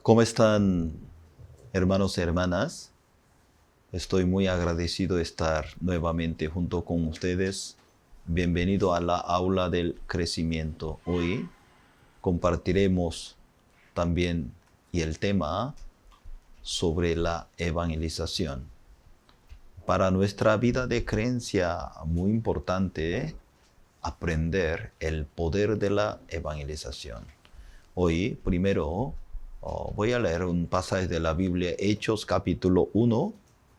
¿Cómo están, hermanos y hermanas? Estoy muy agradecido de estar nuevamente junto con ustedes. Bienvenido a la aula del crecimiento. Hoy compartiremos también el tema sobre la evangelización. Para nuestra vida de creencia, muy importante aprender el poder de la evangelización. Hoy, primero, voy a leer un pasaje de la Biblia, Hechos capítulo 1,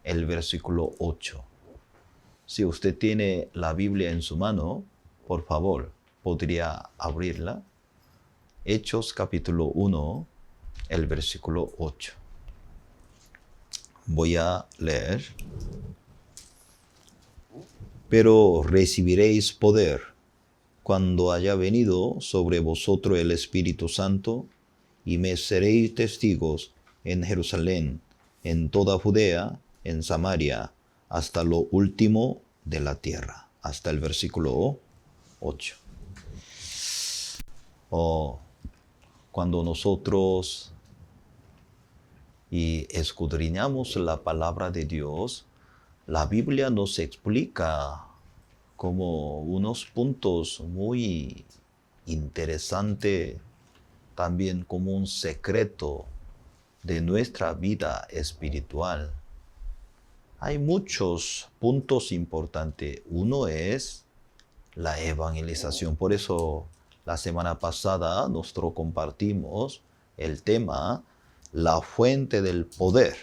el versículo 8. Si usted tiene la Biblia en su mano, por favor, podría abrirla. Hechos capítulo 1, el versículo 8. Voy a leer. Pero recibiréis poder cuando haya venido sobre vosotros el Espíritu Santo, y me seréis testigos en Jerusalén, en toda Judea, en Samaria, hasta lo último de la tierra. Hasta el versículo 8. Cuando nosotros escudriñamos la palabra de Dios, la Biblia nos explica como unos puntos muy interesantes, también como un secreto de nuestra vida espiritual. Hay muchos puntos importantes. Uno es la evangelización. Por eso la semana pasada nosotros compartimos el tema, la fuente del poder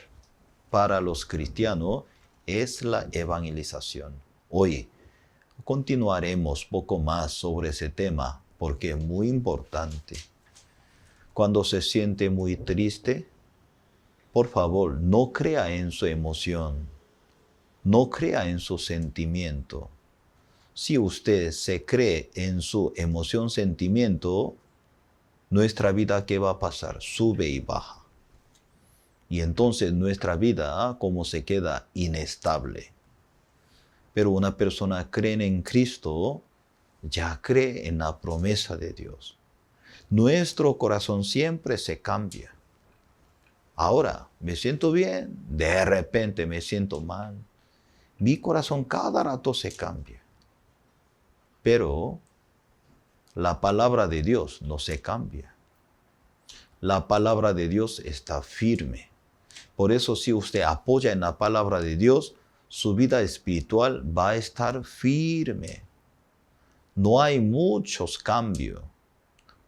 para los cristianos es la evangelización. Hoy continuaremos poco más sobre ese tema porque es muy importante. Cuando se siente muy triste, por favor, no crea en su emoción, no crea en su sentimiento. Si usted se cree en su emoción, sentimiento, nuestra vida, ¿qué va a pasar? Sube y baja. Y entonces nuestra vida, como se queda inestable. Pero una persona cree en Cristo, ya cree en la promesa de Dios. Nuestro corazón siempre se cambia. Ahora me siento bien, de repente me siento mal. Mi corazón cada rato se cambia. Pero la palabra de Dios no se cambia. La palabra de Dios está firme. Por eso si usted apoya en la palabra de Dios, su vida espiritual va a estar firme. No hay muchos cambios.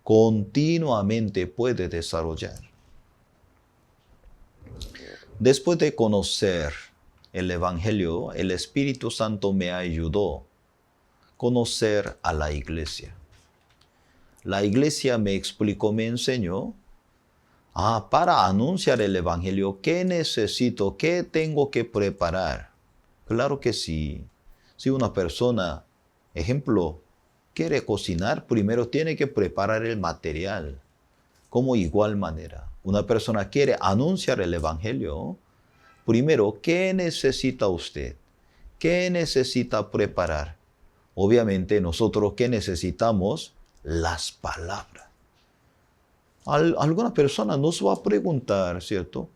Continuamente puede desarrollar. Después de conocer el Evangelio, el Espíritu Santo me ayudó a conocer a la iglesia. La iglesia me explicó, me enseñó, para anunciar el Evangelio, ¿qué necesito? ¿Qué tengo que preparar? Claro que sí. Si una persona, ejemplo, quiere cocinar, primero tiene que preparar el material. Como igual manera, una persona quiere anunciar el Evangelio, primero, ¿qué necesita usted? ¿Qué necesita preparar? Obviamente nosotros, ¿qué necesitamos? Las palabras. Alguna persona nos va a preguntar, ¿cierto?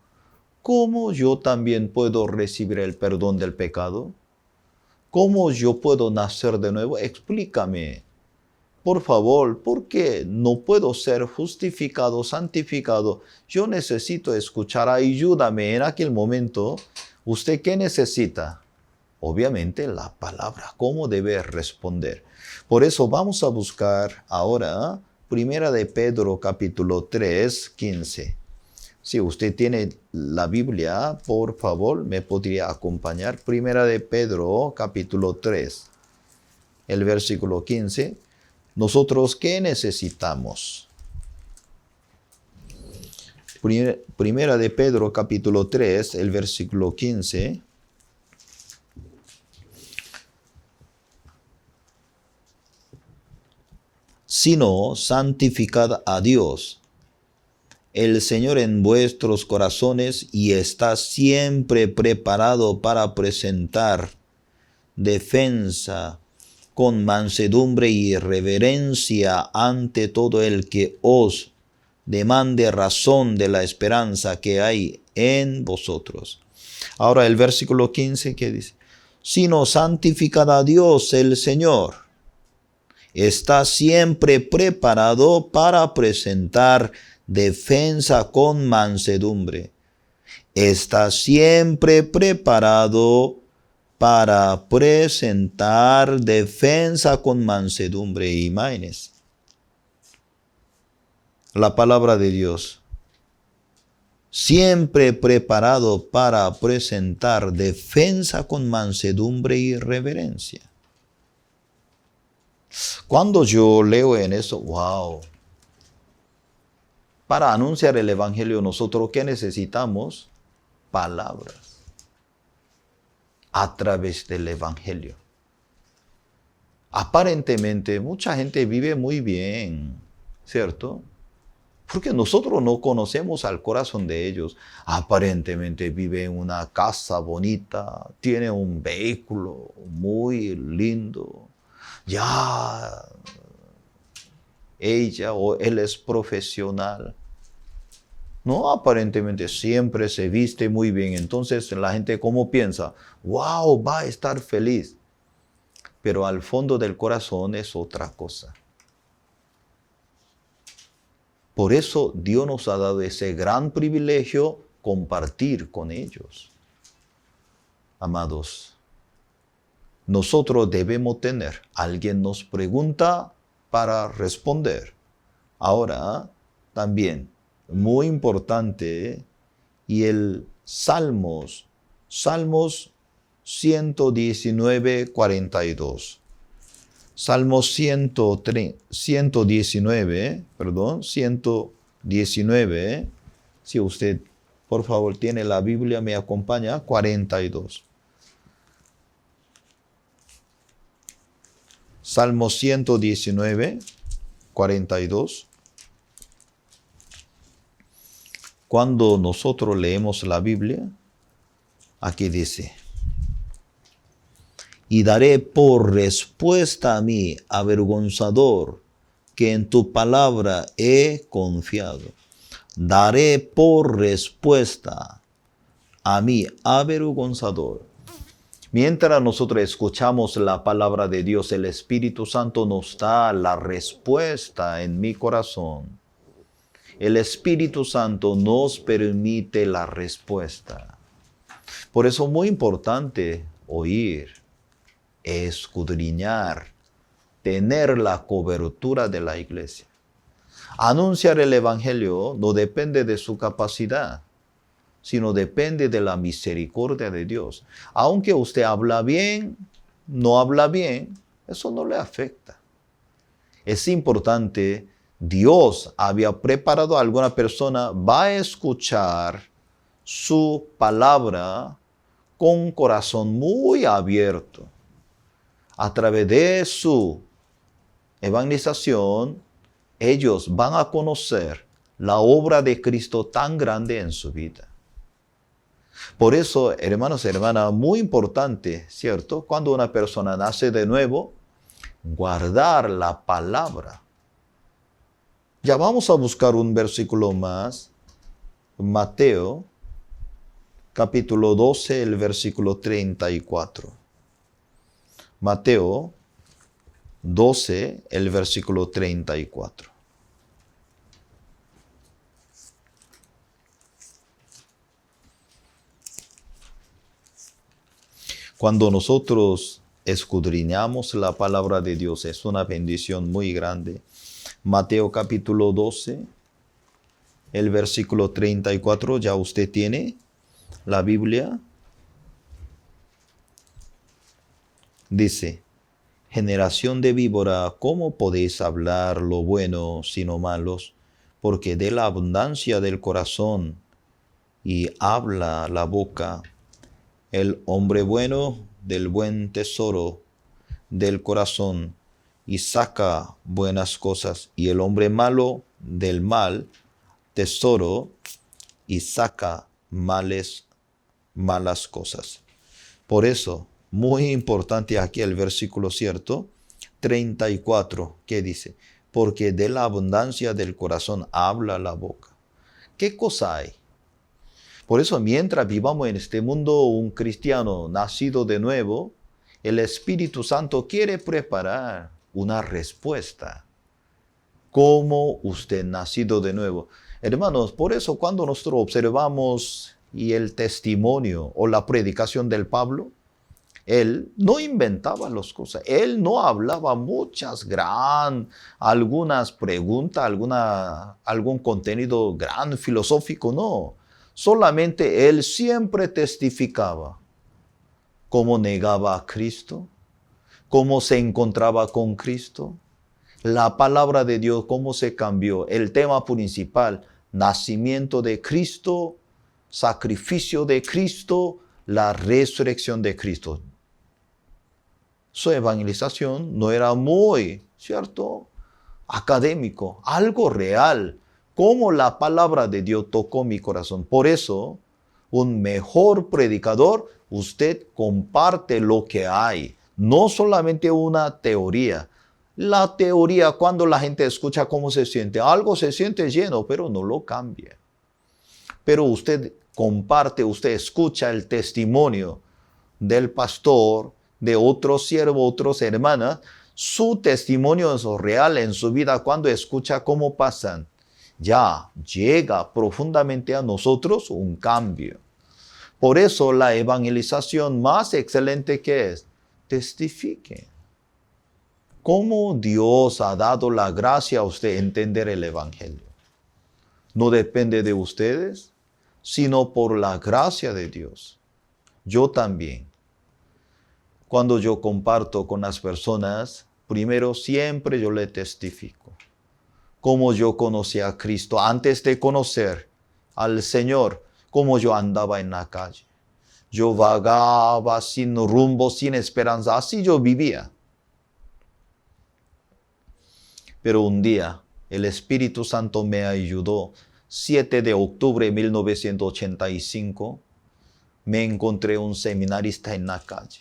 ¿Cómo yo también puedo recibir el perdón del pecado? ¿Cómo yo puedo nacer de nuevo? Explícame. Por favor, ¿por qué no puedo ser justificado, santificado? Yo necesito escuchar, ayúdame en aquel momento. ¿Usted qué necesita? Obviamente la palabra, ¿cómo debe responder? Por eso vamos a buscar ahora Primera de Pedro capítulo 3, 15. Si usted tiene la Biblia, por favor, me podría acompañar. Primera de Pedro capítulo 3, el versículo 15. ¿Nosotros qué necesitamos? Primera de Pedro capítulo 3, el versículo 15. Sino santificad a Dios, el Señor en vuestros corazones, y está siempre preparado para presentar defensa con mansedumbre y reverencia ante todo el que os demande razón de la esperanza que hay en vosotros. Ahora el versículo 15 que dice, sino santificad a Dios el Señor. Está siempre preparado para presentar defensa con mansedumbre. Está siempre preparado para presentar defensa con mansedumbre. Imagínense. La palabra de Dios. Siempre preparado para presentar defensa con mansedumbre y reverencia. Cuando yo leo en eso, wow. Para anunciar el Evangelio, nosotros ¿qué necesitamos? Palabras. A través del Evangelio. Aparentemente, mucha gente vive muy bien, ¿cierto? Porque nosotros no conocemos al corazón de ellos. Aparentemente vive en una casa bonita, tiene un vehículo muy lindo. Ya ella o él es profesional. No, aparentemente siempre se viste muy bien. Entonces la gente ¿cómo piensa? ¡Wow! Va a estar feliz. Pero al fondo del corazón es otra cosa. Por eso Dios nos ha dado ese gran privilegio compartir con ellos. Amados, nosotros debemos tener. Alguien nos pregunta para responder. Ahora, también, muy importante, y el Salmos 119, 42. Salmos 119, si usted, por favor, tiene la Biblia, me acompaña, 42. Salmos 119, 42. Cuando nosotros leemos la Biblia, aquí dice, y daré por respuesta a mí, avergonzador, que en tu palabra he confiado. Daré por respuesta a mí, avergonzador. Mientras nosotros escuchamos la palabra de Dios, el Espíritu Santo nos da la respuesta en mi corazón. El Espíritu Santo nos permite la respuesta. Por eso es muy importante oír, escudriñar, tener la cobertura de la iglesia. Anunciar el Evangelio no depende de su capacidad, sino depende de la misericordia de Dios. Aunque usted habla bien, no habla bien, eso no le afecta. Es importante, Dios había preparado a alguna persona, va a escuchar su palabra con un corazón muy abierto. A través de su evangelización, ellos van a conocer la obra de Cristo tan grande en su vida. Por eso, hermanos y hermanas, muy importante, ¿cierto? Cuando una persona nace de nuevo, guardar la palabra. Ya vamos a buscar un versículo más. Mateo, capítulo 12, el versículo 34. Mateo 12, el versículo 34. Cuando nosotros escudriñamos la palabra de Dios, es una bendición muy grande. Mateo capítulo 12, el versículo 34, ¿ya usted tiene la Biblia? Dice, generación de víbora, ¿cómo podéis hablar lo bueno sino malos? Porque de la abundancia del corazón y habla la boca. El hombre bueno del buen tesoro del corazón y saca buenas cosas, y el hombre malo del mal tesoro y saca malas cosas. Por eso, muy importante aquí el versículo, ¿cierto? 34, que dice, porque de la abundancia del corazón habla la boca. ¿Qué cosa hay? Por eso, mientras vivamos en este mundo, un cristiano nacido de nuevo, el Espíritu Santo quiere preparar una respuesta. ¿Cómo usted nacido de nuevo? Hermanos, por eso cuando nosotros observamos y el testimonio o la predicación del Pablo, él no inventaba las cosas, él no hablaba algunas preguntas, algún contenido gran filosófico, no. Solamente él siempre testificaba cómo negaba a Cristo, cómo se encontraba con Cristo, la palabra de Dios, cómo se cambió. El tema principal, nacimiento de Cristo, sacrificio de Cristo, la resurrección de Cristo. Su evangelización no era muy, ¿cierto?, académico, algo real, como la palabra de Dios tocó mi corazón. Por eso, un mejor predicador, usted comparte lo que hay, no solamente una teoría. La teoría, cuando la gente escucha cómo se siente, algo se siente lleno, pero no lo cambia. Pero usted comparte, usted escucha el testimonio del pastor, de otros siervos, otras hermanas, su testimonio es real en su vida. Cuando escucha cómo pasan, ya llega profundamente a nosotros un cambio. Por eso la evangelización más excelente que es, testifique. ¿Cómo Dios ha dado la gracia a usted entender el evangelio? No depende de ustedes, sino por la gracia de Dios. Yo también. Cuando yo comparto con las personas, primero siempre yo le testifico cómo yo conocí a Cristo antes de conocer al Señor, cómo yo andaba en la calle. Yo vagaba sin rumbo, sin esperanza, así yo vivía. Pero un día el Espíritu Santo me ayudó. 7 de octubre de 1985, me encontré un seminarista en la calle.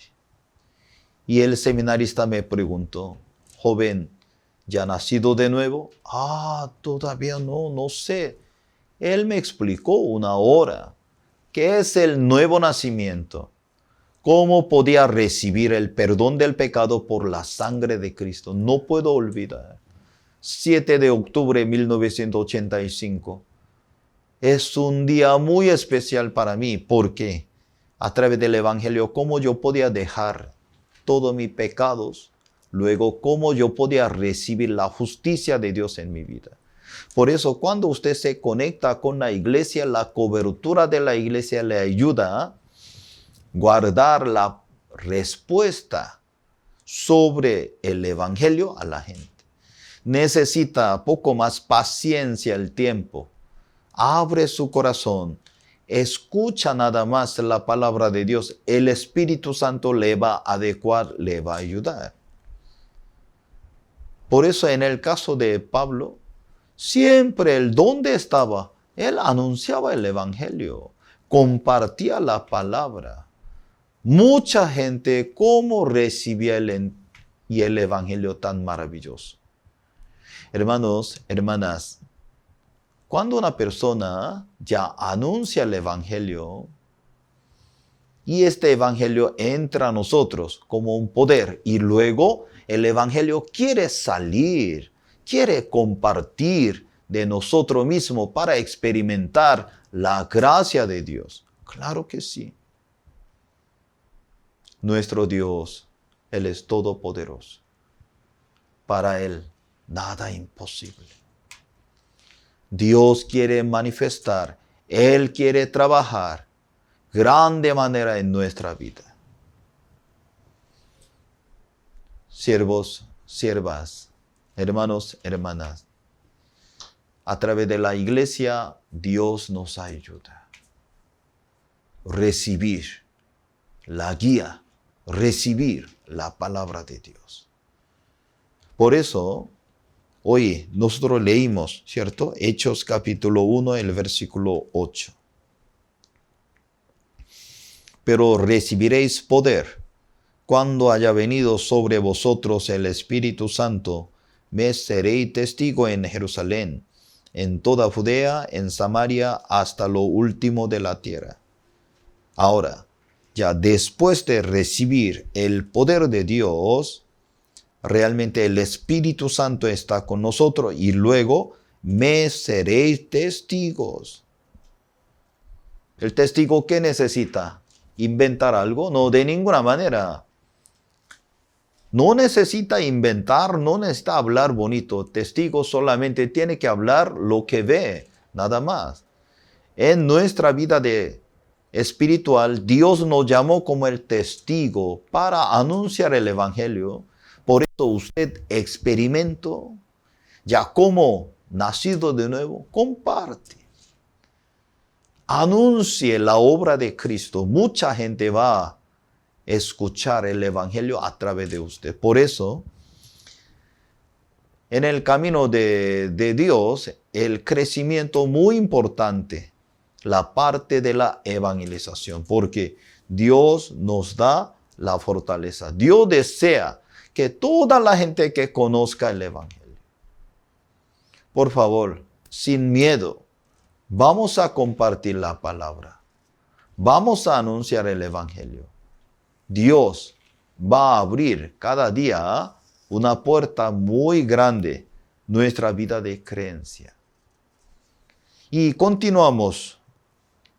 Y el seminarista me preguntó, joven, ¿ya nacido de nuevo? Todavía no sé. Él me explicó una hora qué es el nuevo nacimiento, cómo podía recibir el perdón del pecado por la sangre de Cristo. No puedo olvidar. 7 de octubre de 1985. Es un día muy especial para mí porque a través del Evangelio, cómo yo podía dejar todos mis pecados, luego cómo yo podía recibir la justicia de Dios en mi vida. Por eso cuando usted se conecta con la iglesia, la cobertura de la iglesia le ayuda a guardar la respuesta sobre el Evangelio a la gente. Necesita poco más paciencia el tiempo. Abre su corazón. Escucha nada más la palabra de Dios. El Espíritu Santo le va a adecuar, le va a ayudar. Por eso en el caso de Pablo, siempre ¿dónde estaba? Él anunciaba el Evangelio, compartía la palabra. Mucha gente, ¿cómo recibía el Evangelio tan maravilloso? Hermanos, hermanas, cuando una persona ya anuncia el Evangelio y este Evangelio entra a nosotros como un poder y luego el Evangelio quiere salir, quiere compartir de nosotros mismos para experimentar la gracia de Dios. Claro que sí. Nuestro Dios, Él es todopoderoso. Para Él, nada imposible. Dios quiere manifestar, Él quiere trabajar grande manera en nuestra vida. Siervos, siervas, hermanos, hermanas, a través de la iglesia, Dios nos ayuda. Recibir la guía, recibir la palabra de Dios. Por eso, hoy nosotros leímos, ¿cierto? Hechos capítulo 1, el versículo 8. Pero recibiréis poder cuando haya venido sobre vosotros el Espíritu Santo me seréis testigo en Jerusalén, en toda Judea, en Samaria, hasta lo último de la tierra. Ahora, ya después de recibir el poder de Dios, realmente el Espíritu Santo está con nosotros y luego me seréis testigos. ¿El testigo qué necesita? ¿Inventar algo? No, de ninguna manera. No necesita inventar, no necesita hablar bonito. Testigo solamente tiene que hablar lo que ve, nada más. En nuestra vida espiritual, Dios nos llamó como el testigo para anunciar el Evangelio. Por eso usted experimentó, ya como nacido de nuevo, comparte. Anuncie la obra de Cristo. Mucha gente va a escuchar el Evangelio a través de usted. Por eso, en el camino de Dios, el crecimiento muy importante, la parte de la evangelización, porque Dios nos da la fortaleza. Dios desea que toda la gente que conozca el Evangelio. Por favor, sin miedo, vamos a compartir la palabra. Vamos a anunciar el Evangelio. Dios va a abrir cada día una puerta muy grande en nuestra vida de creencia. Y continuamos.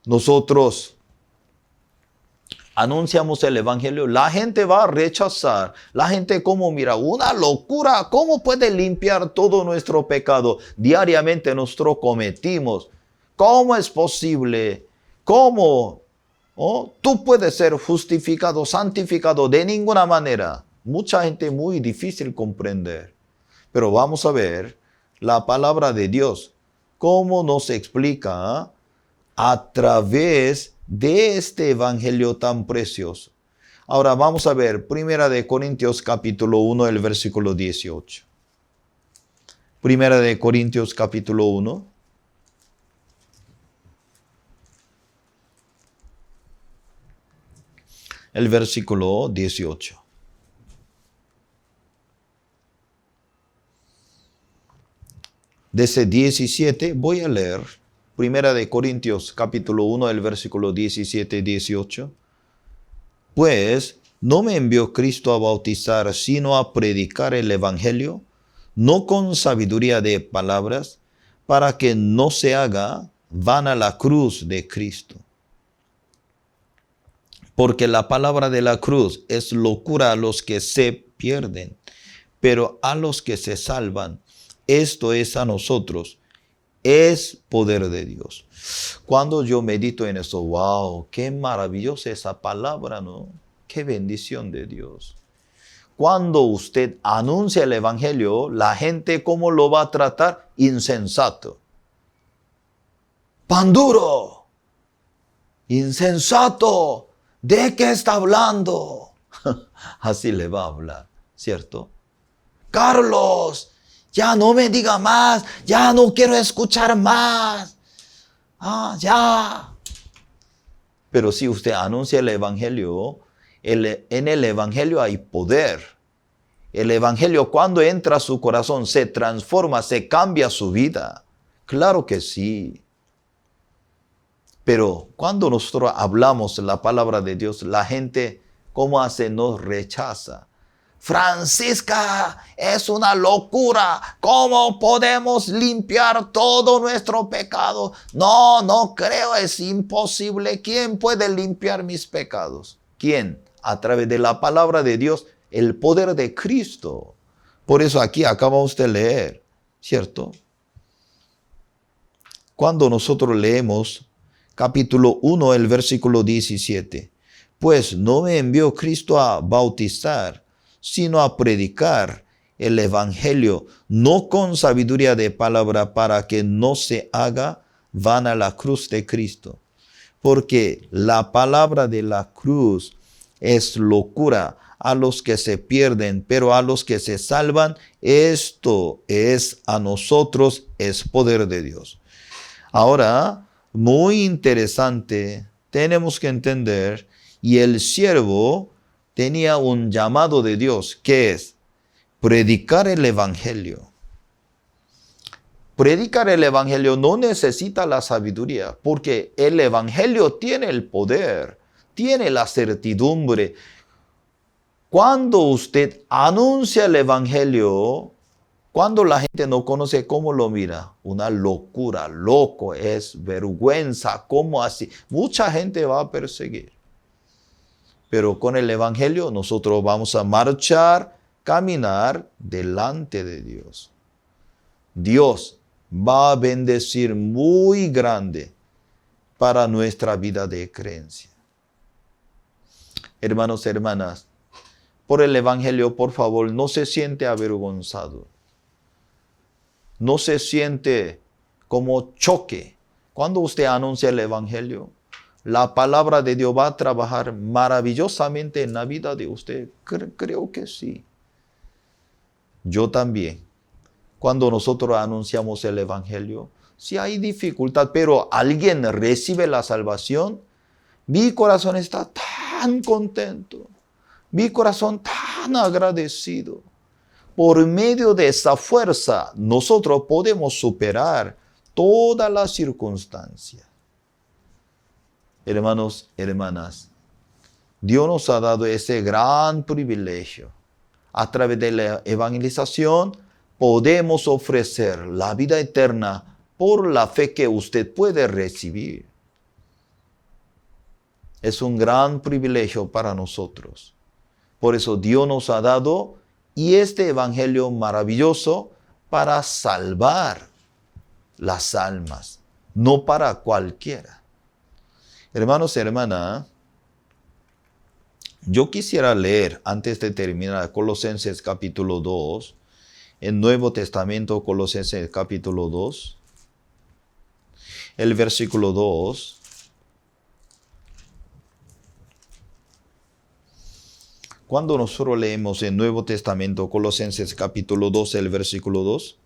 Nosotros anunciamos el Evangelio. La gente va a rechazar. La gente como mira, una locura. ¿Cómo puede limpiar todo nuestro pecado? Diariamente nosotros cometimos. ¿Cómo es posible? ¿Cómo? Tú puedes ser justificado, santificado de ninguna manera. Mucha gente muy difícil comprender. Pero vamos a ver la palabra de Dios. ¿Cómo nos explica a través de este evangelio tan precioso? Ahora vamos a ver 1 Corintios capítulo 1, el versículo 18. 1 Corintios capítulo 1. El versículo 18. Desde 17 voy a leer 1 Corintios capítulo 1, el versículo 17 y 18. Pues no me envió Cristo a bautizar, sino a predicar el evangelio, no con sabiduría de palabras, para que no se haga vana la cruz de Cristo. Porque la palabra de la cruz es locura a los que se pierden, pero a los que se salvan, esto es a nosotros, es poder de Dios. Cuando yo medito en eso, wow, qué maravillosa esa palabra, ¿no? Qué bendición de Dios. Cuando usted anuncia el evangelio, la gente ¿cómo lo va a tratar? Insensato. Pan duro. Insensato. ¿De qué está hablando? Así le va a hablar, ¿cierto? Carlos, ya no me diga más, ya no quiero escuchar más. Ya. Pero si usted anuncia el evangelio, en el evangelio hay poder. El evangelio cuando entra a su corazón se transforma, se cambia su vida. Claro que sí. Pero cuando nosotros hablamos la palabra de Dios, la gente, ¿cómo hace? Nos rechaza. Francisca, es una locura. ¿Cómo podemos limpiar todo nuestro pecado? No, no creo, es imposible. ¿Quién puede limpiar mis pecados? ¿Quién? A través de la palabra de Dios, el poder de Cristo. Por eso aquí acabamos de leer, ¿cierto? Cuando nosotros leemos capítulo 1, el versículo 17. Pues no me envió Cristo a bautizar, sino a predicar el evangelio, no con sabiduría de palabra, para que no se haga vana la cruz de Cristo. Porque la palabra de la cruz es locura a los que se pierden, pero a los que se salvan, esto es a nosotros, es poder de Dios. Ahora, muy interesante, tenemos que entender, y el siervo tenía un llamado de Dios, que es predicar el Evangelio. Predicar el Evangelio no necesita la sabiduría, porque el Evangelio tiene el poder, tiene la certidumbre. Cuando usted anuncia el Evangelio, cuando la gente no conoce, ¿cómo lo mira? Una locura, loco, es vergüenza, ¿cómo así? Mucha gente va a perseguir. Pero con el Evangelio nosotros vamos a marchar, caminar delante de Dios. Dios va a bendecir muy grande para nuestra vida de creencia. Hermanos, hermanas, por el Evangelio, por favor, no se siente avergonzado. No se siente como choque. Cuando usted anuncia el Evangelio, la palabra de Dios va a trabajar maravillosamente en la vida de usted. Creo que sí. Yo también. Cuando nosotros anunciamos el Evangelio, sí hay dificultad, pero alguien recibe la salvación, mi corazón está tan contento, mi corazón tan agradecido. Por medio de esa fuerza, nosotros podemos superar todas las circunstancias. Hermanos, hermanas, Dios nos ha dado ese gran privilegio. A través de la evangelización, podemos ofrecer la vida eterna por la fe que usted puede recibir. Es un gran privilegio para nosotros. Por eso Dios nos ha dado y este evangelio maravilloso para salvar las almas, no para cualquiera. Hermanos y hermanas, yo quisiera leer antes de terminar Colosenses capítulo 2, el Nuevo Testamento, Colosenses capítulo 2, el versículo 2. Cuando nosotros leemos el Nuevo Testamento, Colosenses capítulo 2, el versículo 2,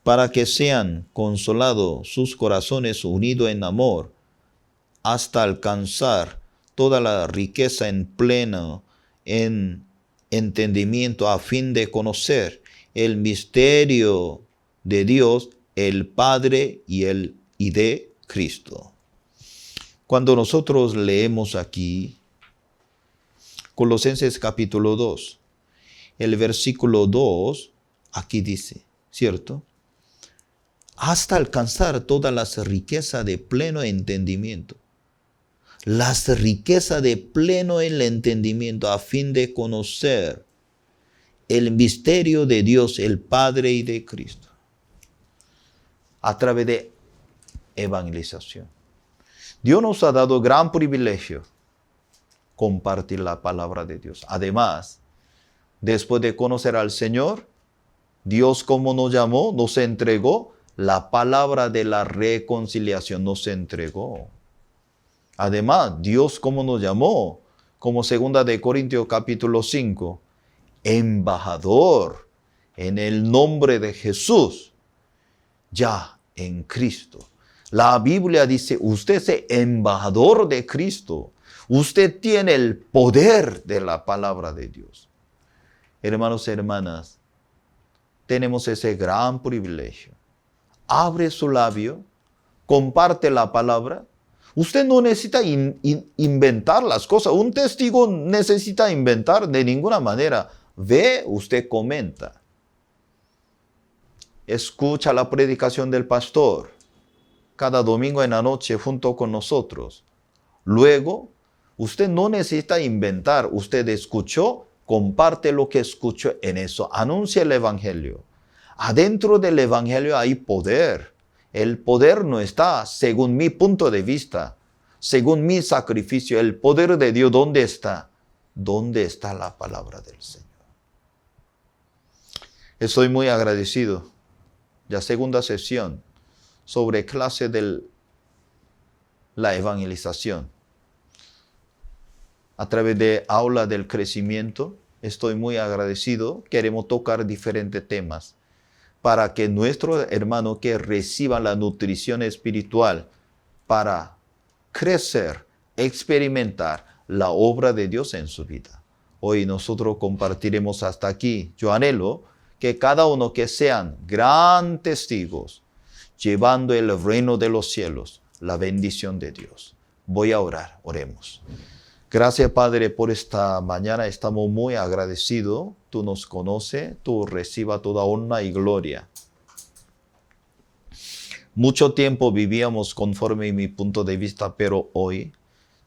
para que sean consolados sus corazones unidos en amor, hasta alcanzar toda la riqueza en pleno en entendimiento, a fin de conocer el misterio de Dios, el Padre y de Cristo. Cuando nosotros leemos aquí, Colosenses capítulo 2, el versículo 2, aquí dice, ¿cierto? Hasta alcanzar todas las riquezas de pleno entendimiento. Las riquezas de pleno en el entendimiento, a fin de conocer el misterio de Dios, el Padre y de Cristo. A través de evangelización. Dios nos ha dado gran privilegio compartir la palabra de Dios. Además, después de conocer al Señor, Dios como nos llamó, nos entregó la palabra de la reconciliación, nos entregó. Además, Dios como nos llamó, como 2 de Corintios capítulo 5, embajador en el nombre de Jesús, ya en Cristo. La Biblia dice, usted es embajador de Cristo. Usted tiene el poder de la palabra de Dios. Hermanos y hermanas, tenemos ese gran privilegio. Abre su labio, comparte la palabra. Usted no necesita inventar las cosas. Un testigo necesita inventar de ninguna manera. Ve, usted comenta. Escucha la predicación del pastor cada domingo en la noche junto con nosotros. Luego, usted no necesita inventar. Usted escuchó, comparte lo que escuchó en eso. Anuncia el evangelio. Adentro del evangelio hay poder. El poder no está, según mi punto de vista, según mi sacrificio. El poder de Dios, ¿dónde está? ¿Dónde está la palabra del Señor? Estoy muy agradecido. Ya segunda sesión sobre clase de la evangelización. A través de aula del crecimiento, estoy muy agradecido. Queremos tocar diferentes temas para que nuestros hermanos que reciban la nutrición espiritual para crecer, experimentar la obra de Dios en su vida. Hoy nosotros compartiremos hasta aquí. Yo anhelo que cada uno que sean gran testigos, llevando el reino de los cielos, la bendición de Dios. Voy a orar, oremos. Gracias, Padre, por esta mañana. Estamos muy agradecidos. Tú nos conoces, tú reciba toda honra y gloria. Mucho tiempo vivíamos conforme a mi punto de vista, pero hoy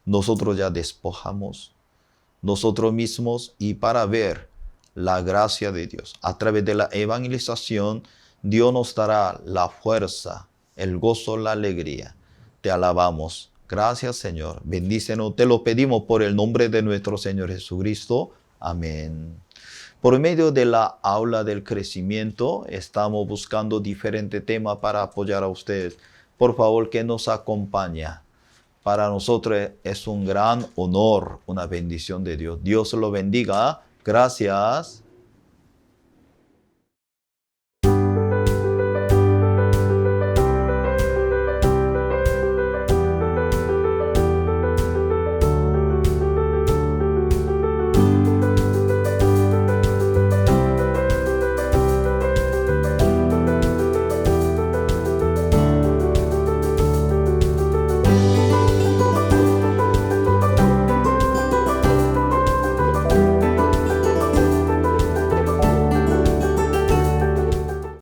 nosotros ya despojamos nosotros mismos y para ver la gracia de Dios. A través de la evangelización, Dios nos dará la fuerza, el gozo, la alegría. Te alabamos. Gracias, Señor. Bendícenos. Te lo pedimos por el nombre de nuestro Señor Jesucristo. Amén. Por medio de la aula del crecimiento, estamos buscando diferentes temas para apoyar a ustedes. Por favor, que nos acompañe. Para nosotros es un gran honor, una bendición de Dios. Dios lo bendiga. Gracias.